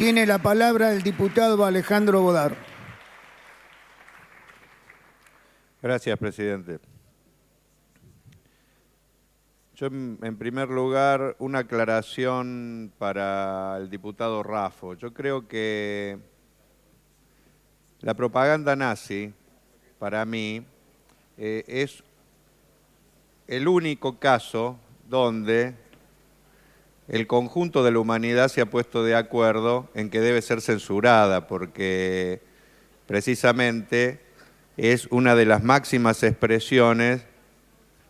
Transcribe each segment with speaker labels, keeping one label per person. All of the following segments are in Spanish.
Speaker 1: Tiene la palabra el diputado Alejandro Bodar.
Speaker 2: Gracias, presidente. Yo, en primer lugar, una aclaración para el diputado Raffo. Yo creo que la propaganda nazi, para mí, es el único caso donde el conjunto de la humanidad se ha puesto de acuerdo en que debe ser censurada, porque precisamente es una de las máximas expresiones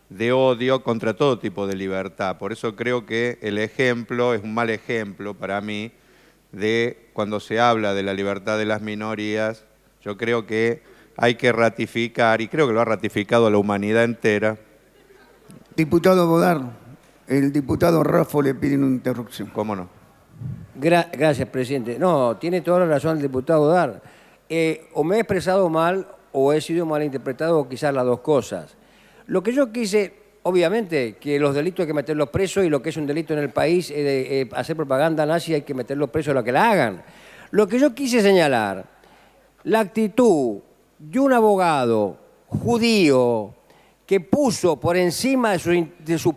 Speaker 2: de odio contra todo tipo de libertad. Por eso creo que el ejemplo es un mal ejemplo para mí de cuando se habla de la libertad de las minorías. Yo creo que hay que ratificar, y creo que lo ha ratificado la humanidad entera.
Speaker 1: Diputado Bodar, el diputado Raffo le pide una interrupción.
Speaker 2: ¿Cómo no?
Speaker 3: Gracias, presidente. No, tiene toda la razón el diputado Bodar. O me he expresado mal o he sido mal interpretado, o quizás las dos cosas. Lo que yo quise, obviamente, que los delitos hay que meterlos presos y lo que es un delito en el país, hacer propaganda nazi, hay que meterlos presos a los que la hagan. Lo que yo quise señalar, la actitud de un abogado judío que puso por encima de sus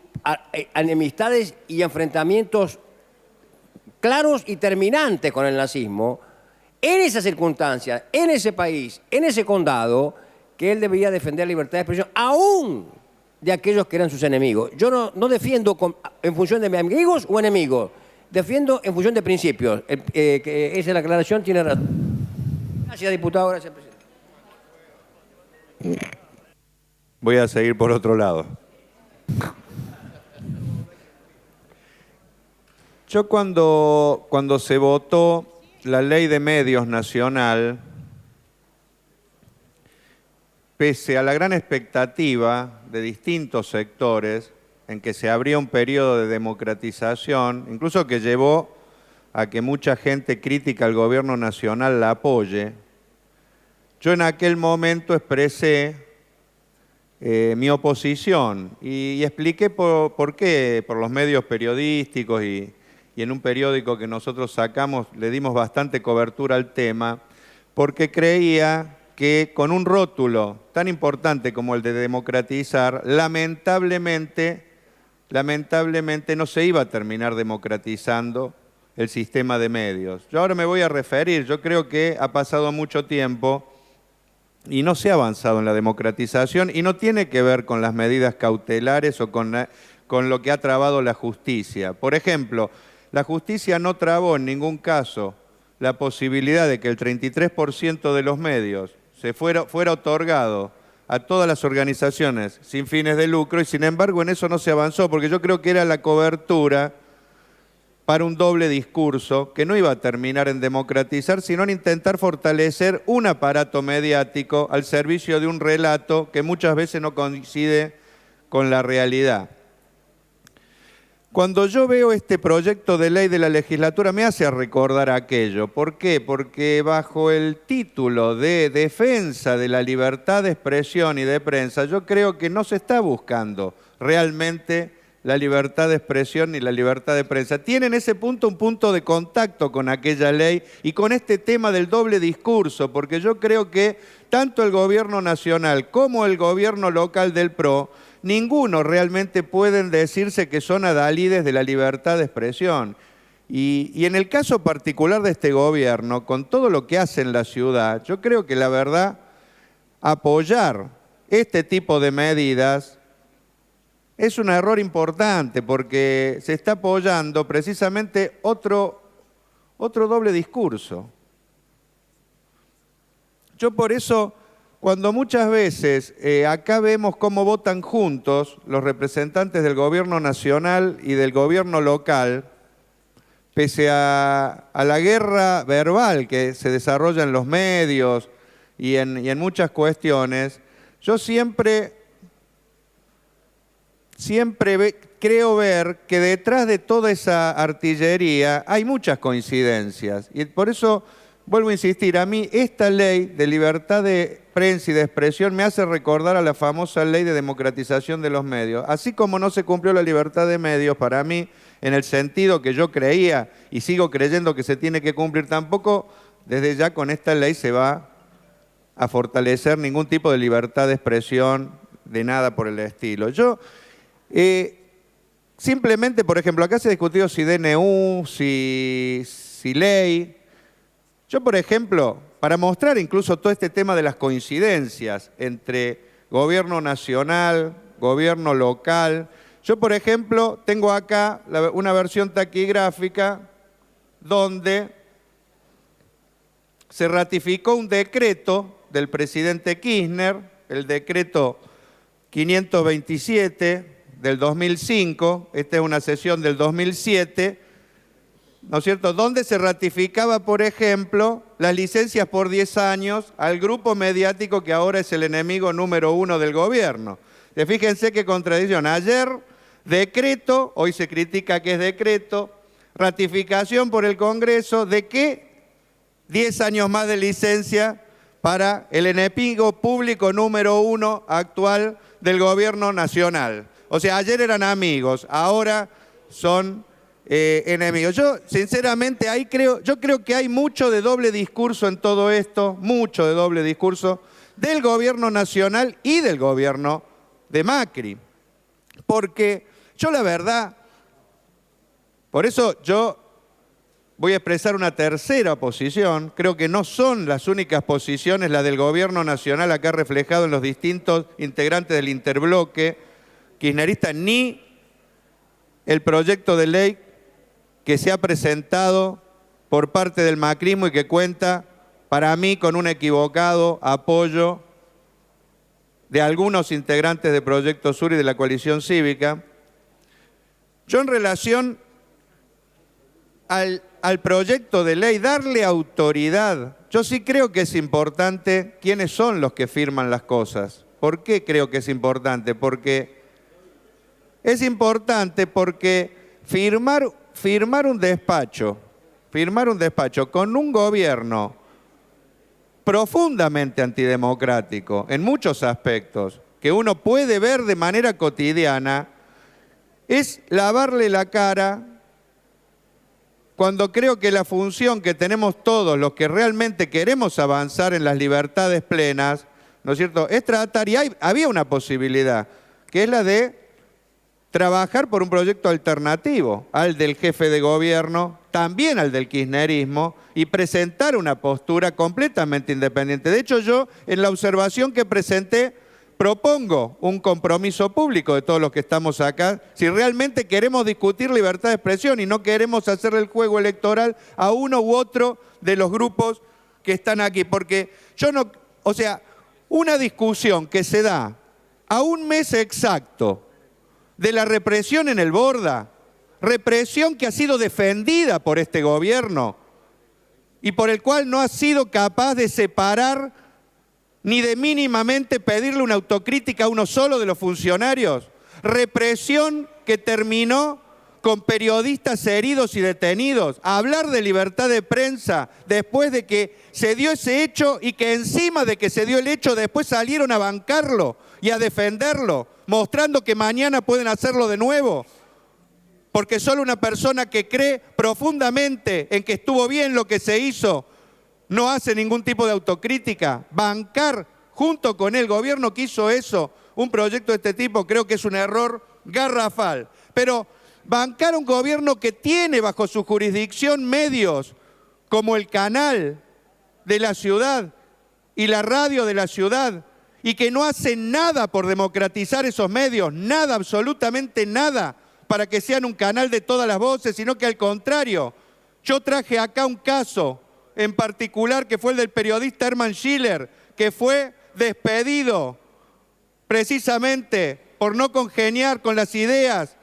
Speaker 3: enemistades y enfrentamientos claros y terminantes con el nazismo, en esas circunstancias, en ese país, en ese condado, que él debería defender la libertad de expresión, aún de aquellos que eran sus enemigos. Yo no defiendo en función de mis amigos o enemigos, defiendo en función de principios. Que esa es la aclaración, tiene razón. Gracias, diputado. Gracias, presidente.
Speaker 2: Voy a seguir por otro lado. Yo cuando se votó la Ley de Medios Nacional, pese a la gran expectativa de distintos sectores en que se abría un periodo de democratización, incluso que llevó a que mucha gente crítica al gobierno nacional la apoye, yo en aquel momento expresé mi oposición y expliqué por qué, por los medios periodísticos y en un periódico que nosotros sacamos le dimos bastante cobertura al tema, porque creía que con un rótulo tan importante como el de democratizar, lamentablemente no se iba a terminar democratizando el sistema de medios. Yo ahora me voy a referir, yo creo que ha pasado mucho tiempo y no se ha avanzado en la democratización y no tiene que ver con las medidas cautelares o con lo que ha trabado la justicia. Por ejemplo, la justicia no trabó en ningún caso la posibilidad de que el 33% de los medios fuera otorgado a todas las organizaciones sin fines de lucro y sin embargo en eso no se avanzó porque yo creo que era la cobertura para un doble discurso que no iba a terminar en democratizar, sino en intentar fortalecer un aparato mediático al servicio de un relato que muchas veces no coincide con la realidad. Cuando yo veo este proyecto de ley de la legislatura me hace recordar aquello. ¿Por qué? Porque bajo el título de defensa de la libertad de expresión y de prensa, yo creo que no se está buscando realmente la libertad de expresión ni la libertad de prensa. Tiene en ese punto un punto de contacto con aquella ley y con este tema del doble discurso, porque yo creo que tanto el gobierno nacional como el gobierno local del PRO, ninguno realmente pueden decirse que son adalides de la libertad de expresión. Y en el caso particular de este gobierno, con todo lo que hace en la ciudad, yo creo que la verdad, apoyar este tipo de medidas es un error importante porque se está apoyando precisamente otro doble discurso. Yo por eso, cuando muchas veces acá vemos cómo votan juntos los representantes del gobierno nacional y del gobierno local, pese a la guerra verbal que se desarrolla en los medios y en muchas cuestiones, yo siempre creo ver que detrás de toda esa artillería hay muchas coincidencias. Y por eso vuelvo a insistir, a mí esta ley de libertad de prensa y de expresión me hace recordar a la famosa ley de democratización de los medios. Así como no se cumplió la libertad de medios para mí, en el sentido que yo creía y sigo creyendo que se tiene que cumplir, tampoco desde ya con esta ley se va a fortalecer ningún tipo de libertad de expresión, de nada por el estilo. Yo, simplemente, por ejemplo, acá se ha discutido si DNU, si ley. Yo, por ejemplo, para mostrar incluso todo este tema de las coincidencias entre gobierno nacional, gobierno local, yo, por ejemplo, tengo acá una versión taquigráfica donde se ratificó un decreto del presidente Kirchner, el decreto 527 del 2005, esta es una sesión del 2007, ¿no es cierto?, donde se ratificaba, por ejemplo, las licencias por 10 años al grupo mediático que ahora es el enemigo número 1 del gobierno. Fíjense qué contradicción. Ayer, decreto, hoy se critica que es decreto, ratificación por el Congreso, ¿de qué? 10 años más de licencia para el enemigo público número 1 actual del gobierno nacional. O sea, ayer eran amigos, ahora son enemigos. Yo, sinceramente, yo creo que hay mucho de doble discurso en todo esto, mucho de doble discurso del gobierno nacional y del gobierno de Macri. Porque yo, la verdad, por eso yo voy a expresar una tercera posición. Creo que no son las únicas posiciones las del gobierno nacional acá reflejado en los distintos integrantes del interbloque kirchnerista, ni el proyecto de ley que se ha presentado por parte del macrismo y que cuenta, para mí, con un equivocado apoyo de algunos integrantes de Proyecto Sur y de la coalición cívica. Yo, en relación al proyecto de ley, darle autoridad, yo sí creo que es importante quiénes son los que firman las cosas. ¿Por qué creo que es importante? Porque es importante porque firmar un despacho con un gobierno profundamente antidemocrático en muchos aspectos, que uno puede ver de manera cotidiana, es lavarle la cara cuando creo que la función que tenemos todos los que realmente queremos avanzar en las libertades plenas, ¿no es cierto?, es tratar, y había una posibilidad, que es la de trabajar por un proyecto alternativo al del jefe de gobierno, también al del kirchnerismo, y presentar una postura completamente independiente. De hecho, yo, en la observación que presenté, propongo un compromiso público de todos los que estamos acá, si realmente queremos discutir libertad de expresión y no queremos hacerle el juego electoral a uno u otro de los grupos que están aquí. Porque yo no, o sea, una discusión que se da a un mes exacto de la represión en el Borda, represión que ha sido defendida por este gobierno y por el cual no ha sido capaz de separar ni de mínimamente pedirle una autocrítica a uno solo de los funcionarios. Represión que terminó con periodistas heridos y detenidos. Hablar de libertad de prensa después de que se dio ese hecho y que encima de que se dio el hecho después salieron a bancarlo y a defenderlo, mostrando que mañana pueden hacerlo de nuevo. Porque solo una persona que cree profundamente en que estuvo bien lo que se hizo no hace ningún tipo de autocrítica. Bancar junto con el gobierno que hizo eso, un proyecto de este tipo, creo que es un error garrafal. Pero bancar un gobierno que tiene bajo su jurisdicción medios como el canal de la ciudad y la radio de la ciudad, y que no hace nada por democratizar esos medios, nada, absolutamente nada, para que sean un canal de todas las voces, sino que al contrario, yo traje acá un caso en particular que fue el del periodista Hermann Schiller, que fue despedido precisamente por no congeniar con las ideas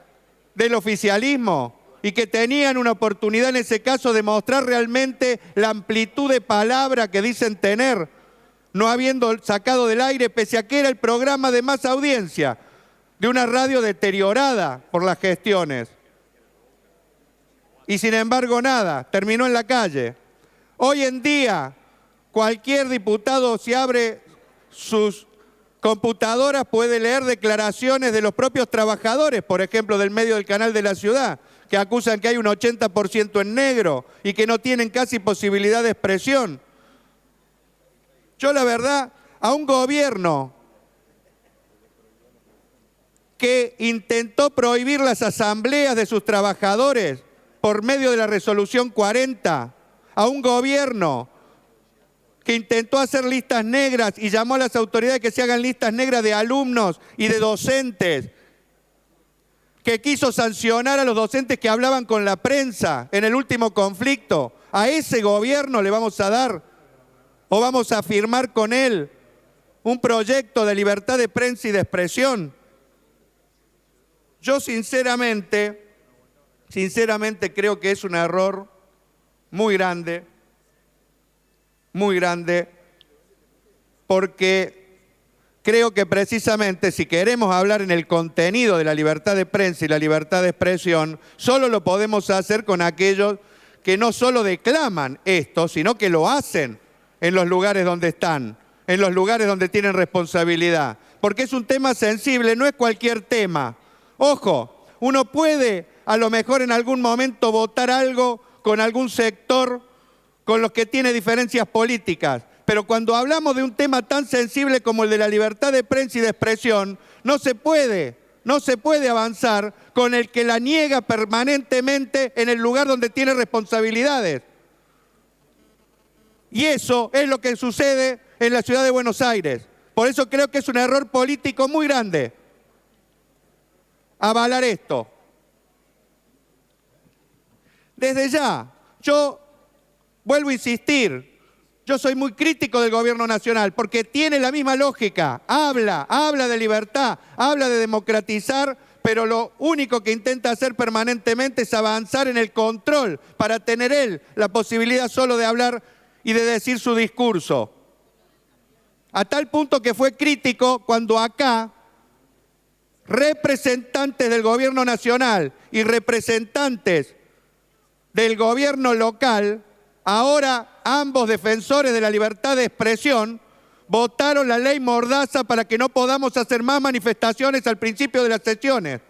Speaker 2: del oficialismo y que tenían una oportunidad en ese caso de mostrar realmente la amplitud de palabra que dicen tener, no habiendo sacado del aire, pese a que era el programa de más audiencia de una radio deteriorada por las gestiones. Y sin embargo nada, terminó en la calle. Hoy en día, cualquier diputado, si abre sus computadoras, puede leer declaraciones de los propios trabajadores, por ejemplo, del medio del Canal de la Ciudad, que acusan que hay un 80% en negro y que no tienen casi posibilidad de expresión. Yo, la verdad, a un gobierno que intentó prohibir las asambleas de sus trabajadores por medio de la resolución 40, a un gobierno que intentó hacer listas negras y llamó a las autoridades que se hagan listas negras de alumnos y de docentes, que quiso sancionar a los docentes que hablaban con la prensa en el último conflicto. ¿A ese gobierno le vamos a dar o vamos a firmar con él un proyecto de libertad de prensa y de expresión? Yo sinceramente creo que es un error muy grande, porque creo que precisamente si queremos hablar en el contenido de la libertad de prensa y la libertad de expresión, solo lo podemos hacer con aquellos que no solo declaman esto, sino que lo hacen en los lugares donde están, en los lugares donde tienen responsabilidad. Porque es un tema sensible, no es cualquier tema. Ojo, uno puede a lo mejor en algún momento votar algo con algún sector con los que tiene diferencias políticas, pero cuando hablamos de un tema tan sensible como el de la libertad de prensa y de expresión, no se puede avanzar con el que la niega permanentemente en el lugar donde tiene responsabilidades. Y eso es lo que sucede en la ciudad de Buenos Aires. Por eso creo que es un error político muy grande avalar esto. Desde ya, yo vuelvo a insistir, yo soy muy crítico del gobierno nacional porque tiene la misma lógica, habla de libertad, habla de democratizar, pero lo único que intenta hacer permanentemente es avanzar en el control para tener él la posibilidad solo de hablar y de decir su discurso. A tal punto que fue crítico cuando acá representantes del gobierno nacional y representantes del gobierno local, ahora ambos defensores de la libertad de expresión, votaron la ley Mordaza para que no podamos hacer más manifestaciones al principio de las sesiones.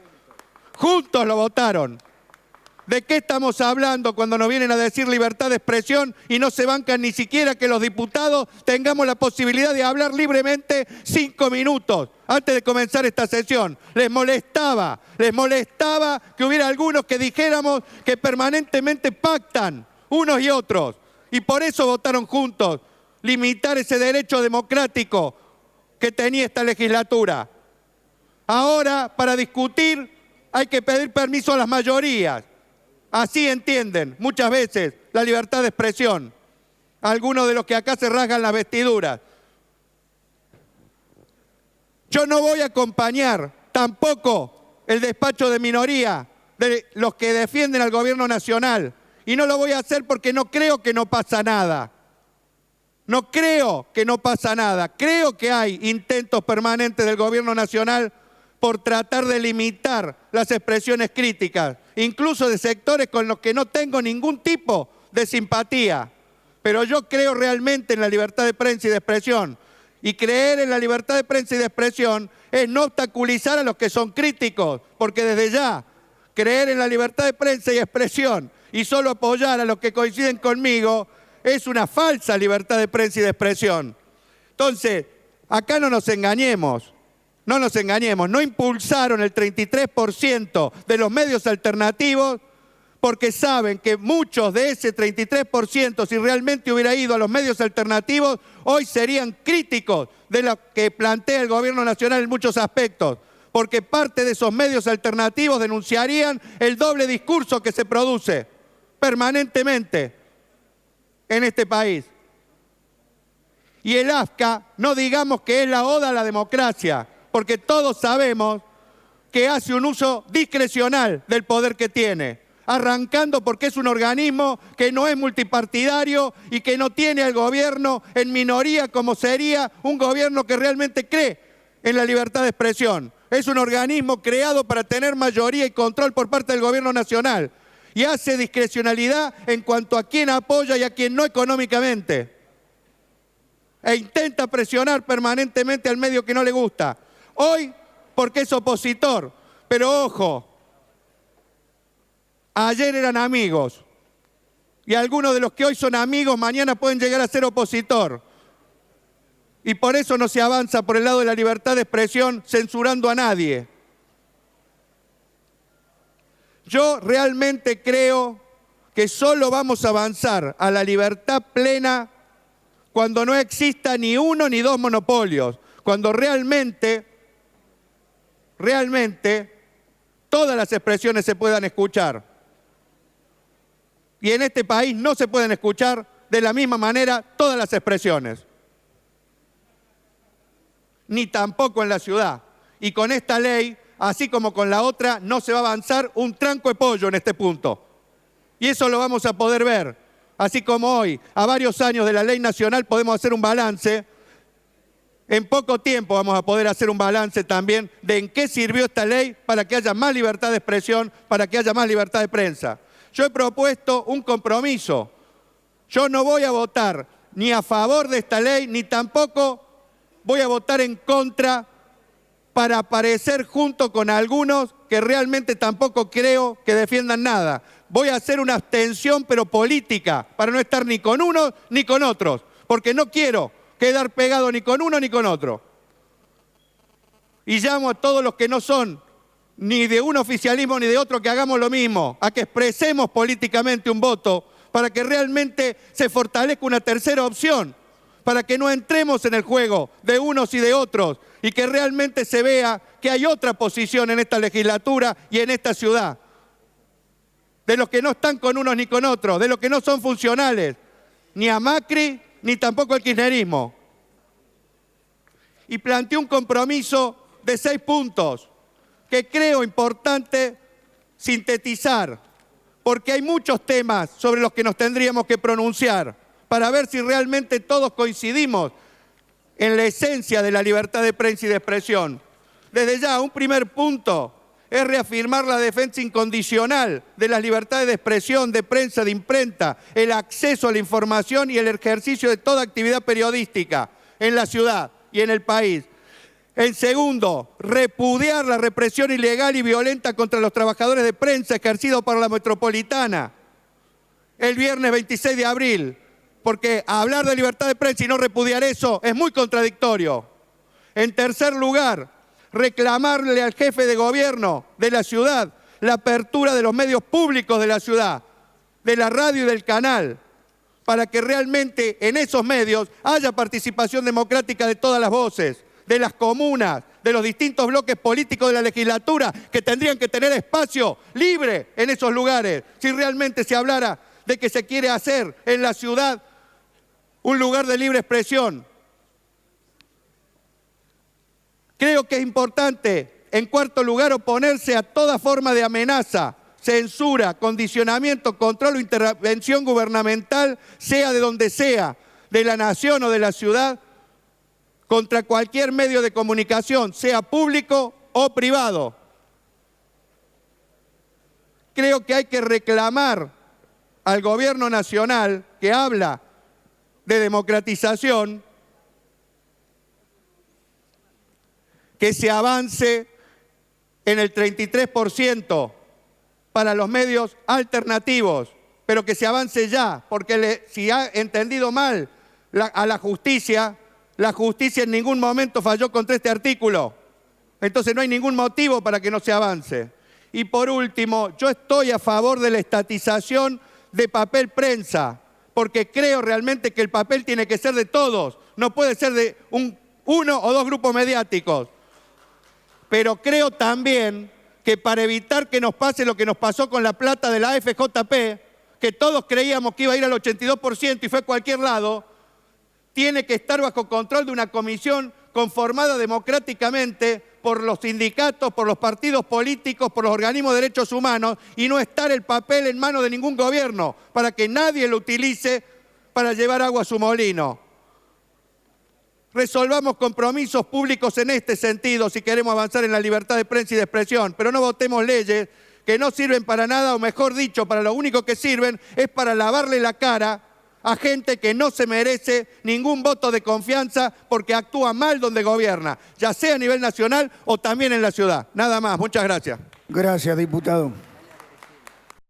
Speaker 2: Juntos lo votaron. ¿De qué estamos hablando cuando nos vienen a decir libertad de expresión y no se bancan ni siquiera que los diputados tengamos la posibilidad de hablar libremente 5 minutos antes de comenzar esta sesión? Les molestaba que hubiera algunos que dijéramos que permanentemente pactan unos y otros y por eso votaron juntos limitar ese derecho democrático que tenía esta legislatura. Ahora, para discutir, hay que pedir permiso a las mayorías. Así entienden muchas veces la libertad de expresión algunos de los que acá se rasgan las vestiduras. Yo no voy a acompañar tampoco el despacho de minoría de los que defienden al gobierno nacional. Y no lo voy a hacer porque no creo que no pasa nada. No creo que no pasa nada. Creo que hay intentos permanentes del gobierno nacional por tratar de limitar las expresiones críticas, incluso de sectores con los que no tengo ningún tipo de simpatía. Pero yo creo realmente en la libertad de prensa y de expresión. Y creer en la libertad de prensa y de expresión es no obstaculizar a los que son críticos, porque desde ya, creer en la libertad de prensa y expresión y solo apoyar a los que coinciden conmigo es una falsa libertad de prensa y de expresión. Entonces, acá no nos engañemos. No impulsaron el 33% de los medios alternativos porque saben que muchos de ese 33%, si realmente hubiera ido a los medios alternativos, hoy serían críticos de lo que plantea el gobierno nacional en muchos aspectos, porque parte de esos medios alternativos denunciarían el doble discurso que se produce permanentemente en este país. Y el AFCA, no digamos que es la oda a la democracia, porque todos sabemos que hace un uso discrecional del poder que tiene, arrancando porque es un organismo que no es multipartidario y que no tiene al gobierno en minoría como sería un gobierno que realmente cree en la libertad de expresión. Es un organismo creado para tener mayoría y control por parte del gobierno nacional. y hace discrecionalidad en cuanto a quién apoya y a quién no económicamente. E intenta presionar permanentemente al medio que no le gusta. Hoy, porque es opositor, pero ojo, ayer eran amigos y algunos de los que hoy son amigos mañana pueden llegar a ser opositor. Y por eso no se avanza por el lado de la libertad de expresión censurando a nadie. Yo realmente creo que solo vamos a avanzar a la libertad plena cuando no exista ni uno ni dos monopolios, cuando realmente todas las expresiones se puedan escuchar. Y en este país no se pueden escuchar de la misma manera todas las expresiones. Ni tampoco en la ciudad. Y con esta ley, así como con la otra, no se va a avanzar un tranco de pollo en este punto. Y eso lo vamos a poder ver. Así como hoy, a varios años de la ley nacional, podemos hacer un balance. En poco tiempo vamos a poder hacer un balance también de en qué sirvió esta ley para que haya más libertad de expresión, para que haya más libertad de prensa. Yo he propuesto un compromiso. Yo no voy a votar ni a favor de esta ley, ni tampoco voy a votar en contra para aparecer junto con algunos que realmente tampoco creo que defiendan nada. Voy a hacer una abstención, pero política, para no estar ni con unos ni con otros, porque no quiero quedar pegado ni con uno ni con otro. Y llamo a todos los que no son ni de un oficialismo ni de otro que hagamos lo mismo, a que expresemos políticamente un voto para que realmente se fortalezca una tercera opción, para que no entremos en el juego de unos y de otros y que realmente se vea que hay otra posición en esta legislatura y en esta ciudad. De los que no están con unos ni con otros, de los que no son funcionales, ni a Macri ni tampoco al kirchnerismo. Y planteé un compromiso de 6 puntos que creo importante sintetizar, porque hay muchos temas sobre los que nos tendríamos que pronunciar para ver si realmente todos coincidimos en la esencia de la libertad de prensa y de expresión. Desde ya, un primer punto es reafirmar la defensa incondicional de las libertades de expresión, de prensa, de imprenta, el acceso a la información y el ejercicio de toda actividad periodística en la ciudad y en el país. En segundo, repudiar la represión ilegal y violenta contra los trabajadores de prensa ejercido por la metropolitana el viernes 26 de abril, porque hablar de libertad de prensa y no repudiar eso es muy contradictorio. En tercer lugar, reclamarle al jefe de gobierno de la ciudad la apertura de los medios públicos de la ciudad, de la radio y del canal, para que realmente en esos medios haya participación democrática de todas las voces, de las comunas, de los distintos bloques políticos de la legislatura, que tendrían que tener espacio libre en esos lugares, si realmente se hablara de que se quiere hacer en la ciudad un lugar de libre expresión. Creo que es importante, en cuarto lugar, oponerse a toda forma de amenaza, censura, condicionamiento, control o intervención gubernamental, sea de donde sea, de la nación o de la ciudad, contra cualquier medio de comunicación, sea público o privado. Creo que hay que reclamar al gobierno nacional, que habla de democratización, que se avance en el 33% para los medios alternativos, pero que se avance ya, porque si ha entendido mal a la justicia en ningún momento falló contra este artículo. Entonces no hay ningún motivo para que no se avance. Y por último, yo estoy a favor de la estatización de papel prensa, porque creo realmente que el papel tiene que ser de todos, no puede ser de uno o dos grupos mediáticos. Pero creo también que para evitar que nos pase lo que nos pasó con la plata de la AFJP, que todos creíamos que iba a ir al 82% y fue a cualquier lado, tiene que estar bajo control de una comisión conformada democráticamente por los sindicatos, por los partidos políticos, por los organismos de derechos humanos y no estar el papel en manos de ningún gobierno para que nadie lo utilice para llevar agua a su molino. Resolvamos compromisos públicos en este sentido si queremos avanzar en la libertad de prensa y de expresión, pero no votemos leyes que no sirven para nada, o mejor dicho, para lo único que sirven es para lavarle la cara a gente que no se merece ningún voto de confianza porque actúa mal donde gobierna, ya sea a nivel nacional o también en la ciudad. Nada más, muchas gracias.
Speaker 1: Gracias, diputado.